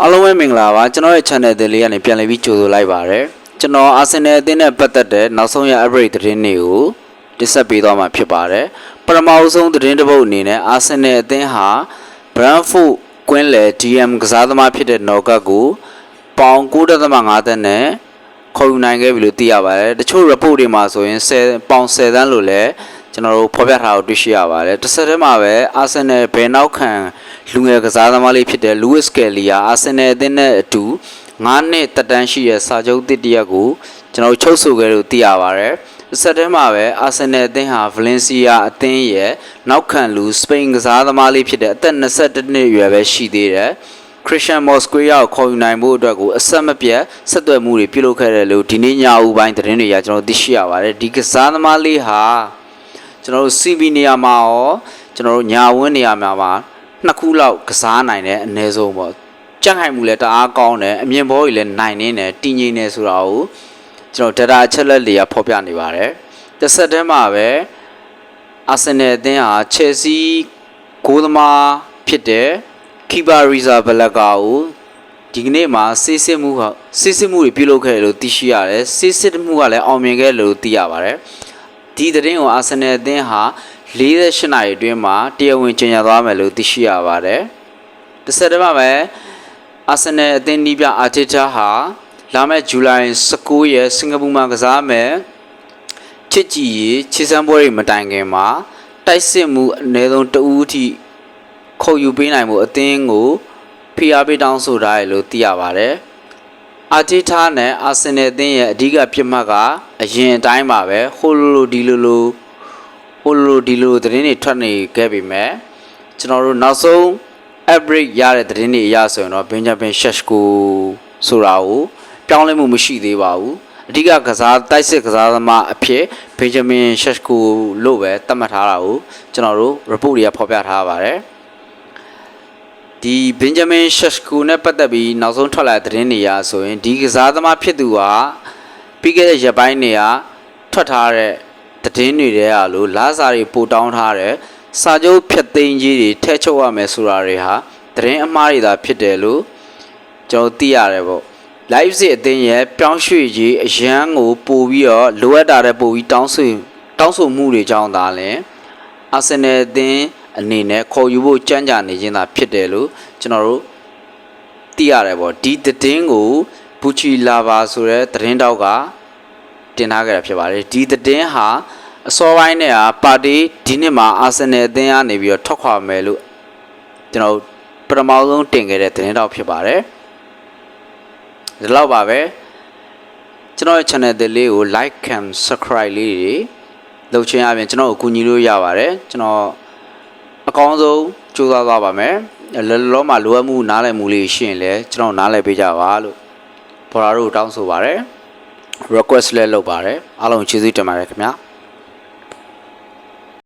အားလုံးပဲမင်္ဂလာပါကျွန်တော်ရဲ့ channel တွေလေးကနေပြန်လည်ပြီးကြိုဆိုလိုက်ပါရစေကျွန်တော်အာဆင်နယ်အသင်းနဲ့ပတ်သက်တဲ့နောက်ဆုံးရ update သတင်းတွေကိုတင်ဆက်ပေးသွားမှာဖြစ်ပါတယ်ပထမဆုံးသတင်းတစ်ပုဒ်အနေနဲ့အာဆင်နယ်အသင်းဟာ Brentford ကွင်းလယ် DM ကစားသမားဖြစ်တဲ့နော်ကတ်ကိုပေါင် 9.5 သန်းနဲ့ခေါ်ယူနိုင်ခဲ့ပြီလို့သိရပါတယ်တချို့ report တွေမှာဆိုရင်ပေါင် 10 သန်းလို့လည်းကျွန်တော်တို့ဖော်ပြထားလို့တွေ့ရှိရပါတယ်တစ်ဆက်တည်းမှာပဲအာဆင်နယ်ဘယ်နောက်ခံလူငယ်ကစားသမားလေးဖြစ်တဲ့ Lewis Kelly ဟာအာဆင်နယ်အသင်းနဲ့အတူ9နှစ်တက်တန်းရှိတဲ့စာချုပ်တစ်တရက်ကိုကျွန်တော်တို့ချုပ်ဆိုခဲ့လို့သိရပါတယ်တစ်ဆက်တည်းမှာပဲအာဆင်နယ်အသင်းဟာ Valencia အသင်းရဲ့နောက်ခံလူစပိန်ကစားသမားလေးဖြစ်တဲ့အသက်21နှစ်အရွယ်ပဲရှိသေးတယ်Christian Mosquera ကိုခေါ်ယူနိုင်ဖို့အတွက်ကိုအဆက်မပြတ်ဆက်သွယ်မှုတွေပြုလုပ်ခဲ့တယ်လို့ဒီနေ့ညဦးပိုင်းသတင်းတွေရကျွန်တော်သိရှိရပါတယ်ဒီကစားသမားလေးဟာကျွန်တော်တို့ CB နေရာမှာရောကျွန်တော်တို့ညာဝင်းနေရာမှာနှစ်ခုလောက်ကစားနိုင်တဲ့အနည်းဆုံးပေါ့ကြက်ခိုင်မှုလည်းတအားကောင်းတယ်အမြင်ဘောကြီးလည်းနိုင်နေတယ်တည်ငြိမ်နေဆိုတာကိုကျွန်တော် data အချက်လက်တွေကဖော်ပြနေပါတယ်တစ်ဆက်တည်းမှာပဲအာဆင်နယ်အသင်းဟာ Chelsea ဂိုးသမားဖြစ်တဲ့Keeper Arrizabalaga ကိုဒီကနေ့မှာစစ်စစ်မှုတွေပြုလုပ်ခဲ့လို့သိရှိရတယ်စစ်စစ်မှုကလည်းအောင်မြင်ခဲ့လို့သိရပါတယ်ဒီသတင်းကိုအာဆင်နယ်အသင်းဟာ48နာရီအတွင်းမှာတရားဝင်ကြေညာသွားမယ်လို့သိရှိရပါတယ်တစ်ဆက်တည်းမှာပဲအာဆင်နယ်အသင်းနီးပြအာတီတာဟာလာမယ့်ဇူလိုင်19ရက်စင်ကာပူမှာကစားမယ်ချစ်ကြည်ရေးချစ်စမ်းပွဲတွေမတိုင်ခင်မှာတိုက်စစ်မှုအနည်းဆုံး2ဦးအထိခေါ်ယူပေးနိုင်မှုအသင်းကိုဖိအားပေးတောင်းဆိုထားတယ်လို့သိရပါတယ်အာတီတာနဲ့အာဆင်နယ်အသင်းရဲ့အဓိကပြစ်မှတ်ကအရင်အတိုင်းပါပဲဟိုလိုဒီလိုသတင်းတွေထွက်နေခဲ့ပြီမဲ့ကျွန်တော်တို့နောက်ဆုံး update ရတဲ့သတင်းတွေအရဆိုရင်တော့ Benjamin Sesko ဆိုတာကိုပြောင်းလဲမှုမရှိသေးပါဘူးအဓိကတိုက်စစ်ကစားသမားအဖြစ် Benjamin Sesko လို့ပဲသတ်မှတ်ထားတာကိုကျွန်တော်တို့ report တွေကဖော်ပြထားပါတယ်ဒီ Benjamin Sesko နဲ့ပတ်သက်ပြီးနောက်ဆုံးထွက်လာတဲ့သတင်းတွေအရဆိုရင်ဒီကစားသမားဖြစ်သူဟာပြီးခဲ့တဲ့ရက်ပိုင်းတွေကထွက်ထားတဲ့သတင်းတွေထဲကလို့လာစာတွေပို့တောင်းထားတဲ့စာချုပ်ဖြတ်သိမ်းကြီးတွေထည့်ချုပ်ရမယ်ဆိုတာတွေဟာသတင်းအမှားတွေသာဖြစ်တယ်လို့ကျွန်တော်သိရတယ်ပေါ့ live စစ်အသင်းရဲ့ပြောင်းရွှေ့ရေးအရန်ကိုပို့ပြီးတော့လိုအပ်တာတဲ့ပို့ပြီးတောင်းဆိုမှုတွေကြောင်းသာလဲအာဆင်နယ်အသင်းအနေနဲ့ခေါ်ယူဖို့ကြံ့ကြာနေခြင်းသာဖြစ်တယ်လို့ကျွန်တော်တို့သိရတယ်ပေါ့ဒီသတင်းကိုဘူချီလာပါဆိုတဲ့သတင်းတောက်ကတင်ထားခဲ့တာဖြစ်ပါတယ်ဒီသတင်းဟာအစောပိုင်းနဲ့ပါတီဒီနှစ်မှာအာဆင်နယ်အသင်းကနေပြီးတော့ထွက်ခွာမယ်လို့ကျွန်တော်ပထမဆုံးတင်ခဲ့တဲ့သတင်းတောက်ဖြစ်ပါတယ်ဒီလောက်ပါပဲကျွန်တော်ရဲ့ channel လေးကို like and subscribe လေးတွေလုပ်ချင်းအပြင်ကျွန်တော်ကိုကူညီလို့ရပါတယ်ကျွန်တော်အကောင်းဆုံးကြိုးစားသွားပါမယ်လောမှာလိုအပ်မှုနားလည်မှုလေးရှိရင်လည်းကျွန်တော်နားလည်ပေးကြပါလို့ဘော်ရာတို့တောင်းဆိုပါတယ် request လည်းလုပ်ပါတယ်အားလုံးကျေးဇူးတင်ပါတယ်ခင်ဗျာ